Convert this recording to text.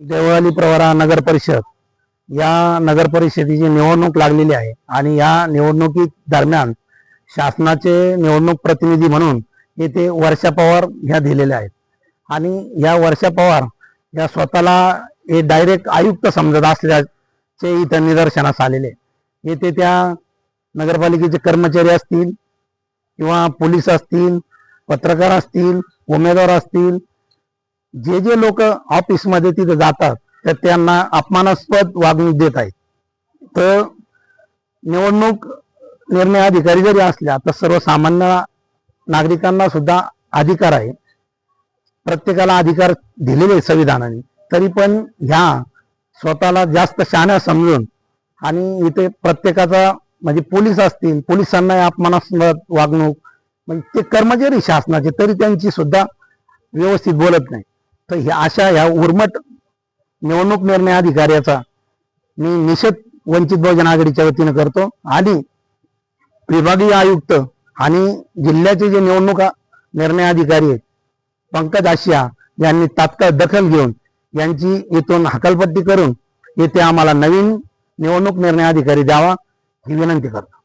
देवळाली प्रवरा नगर परिषद या नगर परिषदेची निवडणूक लागलेली आहे आणि या निवडणुकी दरम्यान शासनाचे निवडणूक प्रतिनिधी म्हणून येथे वर्षा पवार ह्या दिलेल्या आहेत आणि या वर्षा पवार या स्वतःला हे डायरेक्ट आयुक्त समजत असल्याचे इथं निदर्शनास आलेले. येथे त्या नगरपालिकेचे कर्मचारी असतील किंवा पोलीस असतील, पत्रकार असतील, उमेदवार असतील, जे जे लोक ऑफिसमध्ये तिथे जातात तर त्यांना अपमानास्पद वागणूक देत आहेत. तर निवडणूक निर्णय अधिकारी जरी असल्या तर सर्वसामान्य नागरिकांना सुद्धा अधिकार आहे. प्रत्येकाला अधिकार दिलेले संविधानाने, तरी पण ह्या स्वतःला जास्त शहाण्या समजून आणि इथे प्रत्येकाचा म्हणजे पोलीस असतील, पोलिसांना अपमानास्पद वागणूक, म्हणजे ते कर्मचारी शासनाचे तरी त्यांची सुद्धा व्यवस्थित बोलत नाही. तर ह्या उर्मट निवडणूक निर्णय अधिकाऱ्याचा मी निषेध वंचित बहुजन आघाडीच्या वतीने करतो आणि विभागीय आयुक्त आणि जिल्ह्याचे जे निवडणूक निर्णय अधिकारी आहेत पंकज आशिया यांनी तात्काळ दखल घेऊन यांची इथून हकालपट्टी करून येथे आम्हाला नवीन निवडणूक निर्णय अधिकारी द्यावा ही विनंती करतो.